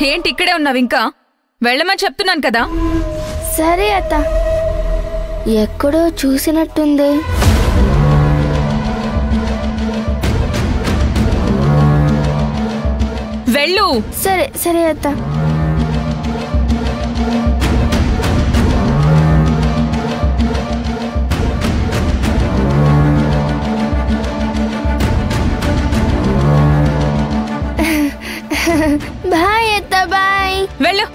ఏంటి ఇక్కడే ఉన్నావు? ఇంకా వెళ్ళమని చెప్తున్నాను కదా. సరే అత్త. ఎక్కడో చూసినట్టుంది. వెళ్ళు. సరే సరే అత్త. బాయ్ అత్త. బాయ్. వెళ్ళు.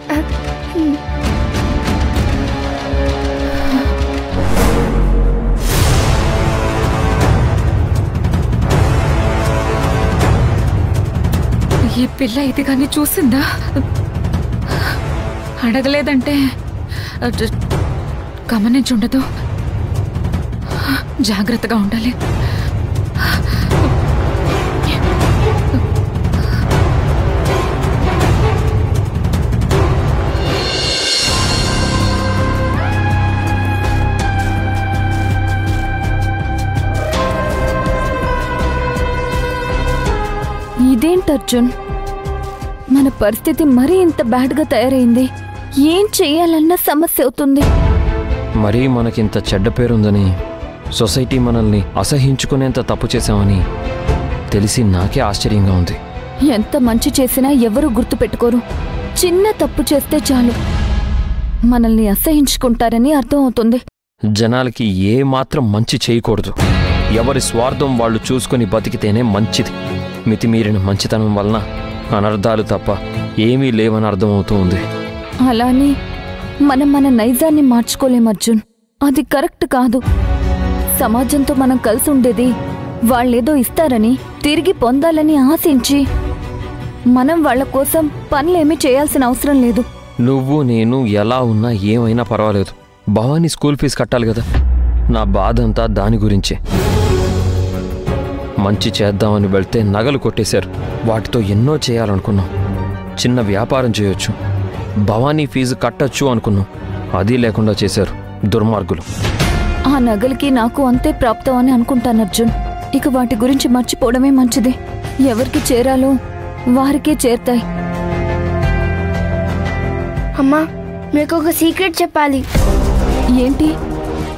ఈ పిల్ల ఇది కానీ చూసిందా? అడగలేదంటే గమనించుండదు. జాగ్రత్తగా ఉండాలి. ఇదేంటి అర్జున్, మన పరిస్థితి మరీ ఇంత బ్యాడ్గా తయారైంది. ఏం చెయ్యాలన్న సమస్య అవుతుంది. మరీ మనకింత చెడ్డ పేరుందని, సొసైటీ మనల్ని అసహించుకునేంత తప్పు చేశామని తెలిసి నాకే ఆశ్చర్యంగా ఉంది. ఎంత మంచి చేసినా ఎవరూ గుర్తుపెట్టుకోరు. చిన్న తప్పు చేస్తే చాలు మనల్ని అసహించుకుంటారని అర్థం అవుతుంది. జనాలకి ఏ మాత్రం మంచి చేయకూడదు. ఎవరి స్వార్థం వాళ్ళు చూసుకుని బతికితేనే మంచిది. మితిమీరిన మంచితనం వలన అనర్థాలు తప్ప ఏమీ లేవని అర్థమవుతూ ఉంది. అలానే మనం మన నైజాన్ని మార్చుకోలేం అర్జున్. అది కరెక్ట్ కాదు. సమాజంతో మనం కలిసి ఉండేది వాళ్ళేదో ఇస్తారని, తిరిగి పొందాలని ఆశించి మనం వాళ్ళ కోసం పనులేమీ చేయాల్సిన అవసరం లేదు. నువ్వు నేను ఎలా ఉన్నా ఏమైనా పర్వాలేదు. భవానీ స్కూల్ ఫీజు కట్టాలి కదా. నా బాధ అంతా దాని గురించే. మంచి చేద్దామని వెళ్తే నగలు కొట్టేశారు. వాటితో ఎన్నో చేయాలనుకున్నాం. చిన్న వ్యాపారం చేయొచ్చు, భవానీ ఫీజు కట్టొచ్చు అనుకున్నాం. అది లేకుండా చేశారు దుర్మార్గులు. ఆ నగలకి నాకు అంతే ప్రాప్తం అని అనుకుంటాను అర్జున్. ఇక వాటి గురించి మర్చిపోవడమే మంచిది. ఎవరికి చేరాలో వారికే చేరుతాయి. అమ్మా, మీకు ఒక సీక్రెట్ చెప్పాలి. ఏంటి?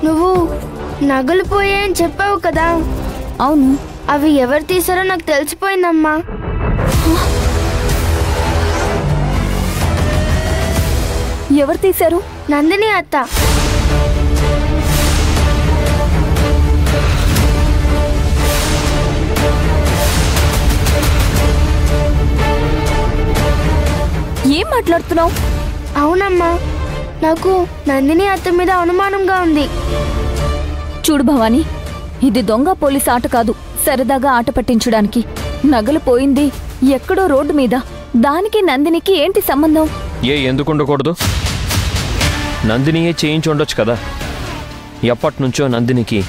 నువ్వు నగలు పోయాయని చెప్పావు కదా. అవును. అవి ఎవరు తీసారో నాకు తెలిసిపోయిందమ్మా. ఎవరు తీశారు? నందిని అత్త. ఏం మాట్లాడుతున్నావు? అవునమ్మా, నాకు నందిని అత్త మీద అనుమానంగా ఉంది. చూడు భవానీ, ఇది దొంగ పోలీస్ ఆట కాదు. సరదాగా ఆట పట్టించడానికి. నగలు పోయింది ఎక్కడో రోడ్డు మీద. దానికి నందినికి ఏంటి సంబంధం? ఎందుకుండకూడదు? నందినియే చేయించుండొచ్చు కదా. ఎప్పటినుంచో నందినికి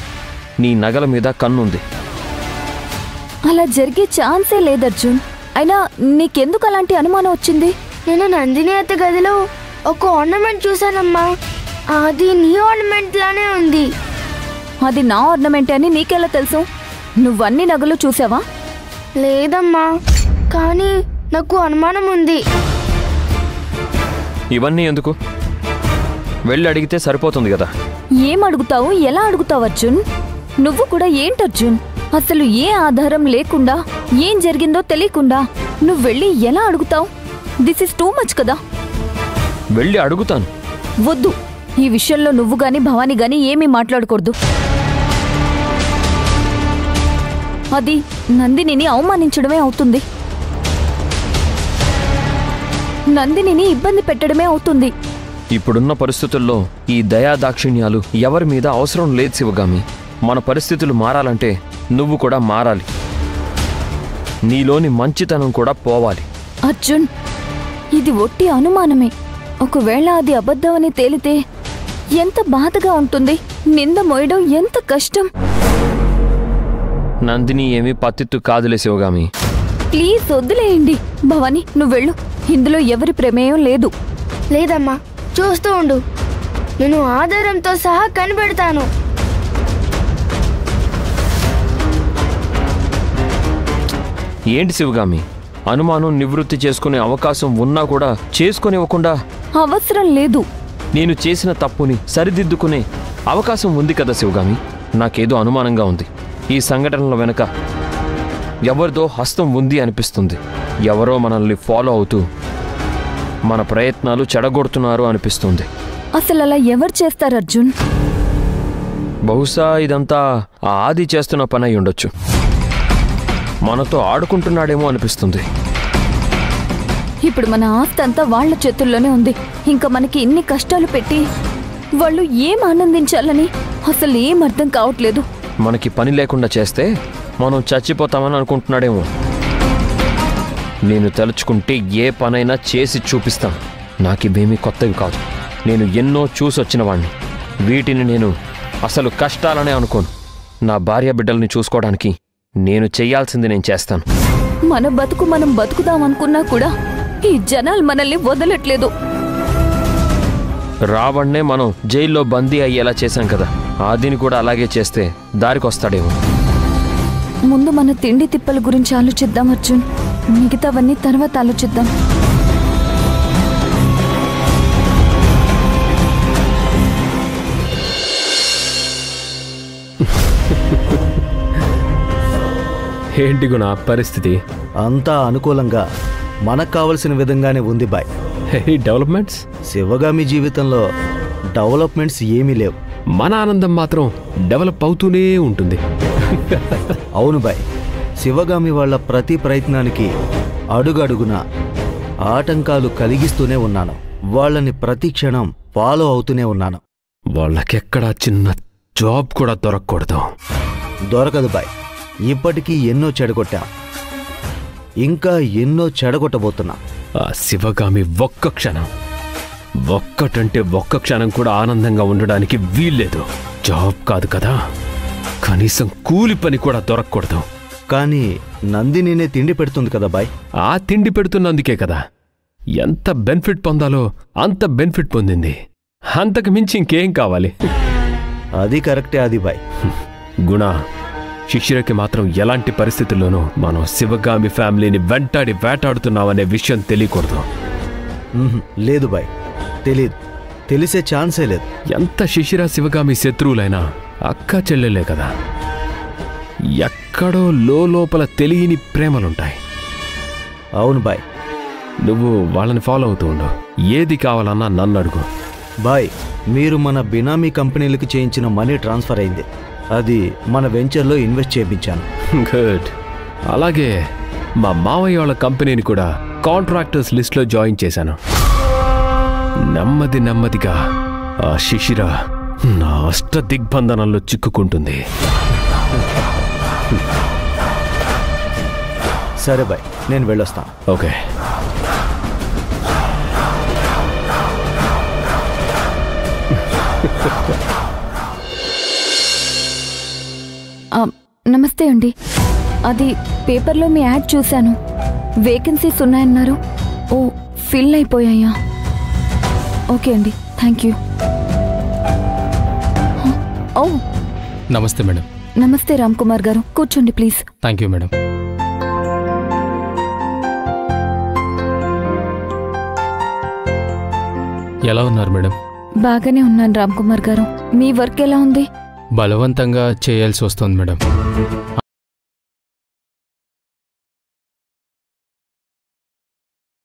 నీ నగల మీద కన్నుంది. అలా జరిగే ఛాన్సే లేదర్జున్. అయినా నీకెందుకు అలాంటి అనుమానం వచ్చింది? నేను నందిని అత్త గదిలో ఒక ఆర్నమెంట్ చూశానమ్మా. అది నీ ఆర్నమెంట్ లానే ఉంది. అది నా ఆర్నమెంట్ అని నీకెలా తెలుసు? నువ్వన్నీ నగలు చూసావా? లేదమ్మా, కానీ నాకు అనుమానం ఉంది. ఇవన్నీ ఎందుకు? వెళ్ళి అడిగితే సరిపోతుంది కదా. ఏం అడుగుతావు? ఎలా అడుగుతావు అర్జున్? నువ్వు కూడా ఏంటర్జున్? అసలు ఏ ఆధారం లేకుండా, ఏం జరిగిందో తెలియకుండా నువ్వు వెళ్ళి ఎలా అడుగుతావు? దిస్ ఇస్ టూ మచ్ కదా. వెళ్ళి అడుగుతాను. వద్దు. ఈ విషయంలో నువ్వు గాని భవానీ గాని ఏమీ మాట్లాడకూడదు. అది నందినిని అవమానించడమే అవుతుంది. నందినిని ఇబ్బంది పెట్టడమే అవుతుంది. ఇప్పుడున్న పరిస్థితుల్లో ఈ దయాదాక్షిణ్యాలు ఎవరి మీద అవసరం లేదు శివగామి. మన పరిస్థితులు మారాలంటే నువ్వు కూడా మారాలి. నీలోని మంచితనం కూడా పోవాలి. అర్జున్, ఇది ఒట్టి అనుమానమే. ఒకవేళ అది అబద్ధమని తేలితే ఎంత బాధగా ఉంటుంది. నింద మోయడం ఎంత కష్టం. నందిని ఏమీ పత్తిత్తు కాదులే శివగామి. ప్లీజ్ వదిలేయండి. భవానీ, నువ్వెళ్ళు. ఇందులో ఎవరి ప్రమేయం లేదు. లేదమ్మా, చూస్తూ ఉండు. నేను ఆధారంతో సహా కనిపెడతాను. ఏంటి శివగామి, అనుమానం నివృత్తి చేసుకునే అవకాశం ఉన్నా కూడా చేసుకునివ్వకుండా అవసరం లేదు. నేను చేసిన తప్పుని సరిదిద్దుకునే అవకాశం ఉంది కదా శివగామి. నాకేదో అనుమానంగా ఉంది. ఈ సంఘటనల వెనుక ఎవరిదో హస్తం ఉంది అనిపిస్తుంది. ఎవరో మనల్ని ఫాలో అవుతూ మన ప్రయత్నాలు చెడగొడుతున్నారు అనిపిస్తుంది. అసలు అలా ఎవరు చేస్తారు అర్జున్? బహుశా ఇదంతా ఆ ఆది చేస్తున్న పని అయి ఉండొచ్చు. మనతో ఆడుకుంటున్నాడేమో అనిపిస్తుంది. ఇప్పుడు మన ఆస్తి అంతా వాళ్ల చేతుల్లోనే ఉంది. ఇంకా మనకి ఇన్ని కష్టాలు పెట్టి వాళ్ళు ఏం ఆనందించాలని అసలు ఏం అర్థం కావట్లేదు. మనకి పని లేకుండా చేస్తే మనం చచ్చిపోతామని అనుకుంటున్నాడేమో. నేను తలుచుకుంటే ఏ పనైనా చేసి చూపిస్తాను. నాకివేమీ కొత్తవి కాదు. నేను ఎన్నో చూసొచ్చిన వాణ్ణి. వీటిని నేను అసలు కష్టాలనే అనుకోను. నా భార్య బిడ్డల్ని చూసుకోవడానికి నేను చెయ్యాల్సింది నేను చేస్తాను. మన బతుకు మనం బతుకుదామనుకున్నా కూడా ఈ జనాలు మనల్ని వదలట్లేదు. రావణ్ణే మనం జైల్లో బందీ అయ్యేలా చేశాం కదా. ఆదిని కూడా అలాగే చేస్తే దారికొస్తాడేమో. ముందు మన తిండి తిప్పల గురించి ఆలోచిద్దాం అర్జున్. మిగతావన్నీ తర్వాత ఆలోచిద్దాం. ఏంటి గుణ పరిస్థితి? అంతా అనుకూలంగా మనకు కావలసిన విధంగానే ఉంది బాయ్. డెవలప్మెంట్స్? శివగామి జీవితంలో డెవలప్మెంట్స్ ఏమీ లేవు. మన ఆనందం మాత్రం డెవలప్ అవుతూనే ఉంటుంది. అవును బాయ్, శివగామి వాళ్ళ ప్రతి ప్రయత్నానికి అడుగడుగున ఆటంకాలు కలిగిస్తూనే ఉన్నాను. వాళ్ళని ప్రతి క్షణం ఫాలో అవుతూనే ఉన్నాను. వాళ్ళకెక్కడా చిన్న జాబ్ కూడా దొరకకూడదు. దొరకదు బాయ్. ఇప్పటికీ ఎన్నో చెడగొట్టాం, ఇంకా ఎన్నో చెడగొట్టబోతున్నా. ఆ శివగామి ఒక్క క్షణం, ఒక్కటంటే ఒక్క క్షణం కూడా ఆనందంగా ఉండడానికి వీల్లేదు. జాబ్ కాదు కదా, కనీసం కూలి పని కూడా దొరకకూడదు. కానీ నందినినే తిండి పెడుతుంది కదా బాయ్. ఆ తిండి పెడుతున్నందుకే కదా ఎంత బెనిఫిట్ పొందాలో అంత బెనిఫిట్ పొందింది. అంతకు మించి ఇంకేం కావాలి? అది కరెక్టే ఆది బాయ్. గుణ, శిశిరకి మాత్రం ఎలాంటి పరిస్థితుల్లోనూ మనం శివగామి ఫ్యామిలీని వెంటాడి వేటాడుతున్నామనే విషయం తెలియకూడదు. లేదు బాయ్, తెలీదు. తెలిసే ఛాన్సే లేదు. ఎంత శిశిర శివగామి శత్రువులైనా అక్కా చెల్లెలే కదా. ఎక్కడో లోపల తెలియని ప్రేమలుంటాయి. అవును బాయ్. నువ్వు వాళ్ళని ఫాలో అవుతూ ఉండు. ఏది కావాలన్నా నన్ను అడుగు. బాయ్, మీరు మన బినామీ కంపెనీలకు చేయించిన మనీ ట్రాన్స్ఫర్ అయింది. అది మన వెంచర్లో ఇన్వెస్ట్ చేయించాను. గుడ్. అలాగే మా మావయ్య వాళ్ళ కంపెనీని కూడా కాంట్రాక్టర్స్ లిస్ట్లో జాయిన్ చేశాను. నెమ్మదిగా ఆ శిశిర నా అష్ట దిగ్బంధనంలో చిక్కుకుంటుంది. సరే బాయ్, నేను వెళ్ళొస్తాను. ఓకే. నమస్తే అండి. అది పేపర్లో మీ యాడ్ చూశాను. వేకెన్సీస్ ఉన్నాయన్నారు. ఓ, ఫిల్ అయిపోయాయా? ఓకే అండి, థ్యాంక్ యూ. ఓ నమస్తే మేడం. నమస్తే రామ్ కుమార్ గారు, కూర్చోండి ప్లీజ్. Thank you madam. ఎలా ఉన్నారు మేడం? బాగానే ఉన్నాను రామ్ కుమార్ గారు. మీ వర్క్ ఎలా ఉంది? బలవంతంగా చేయాల్సి వస్తుంది మేడం.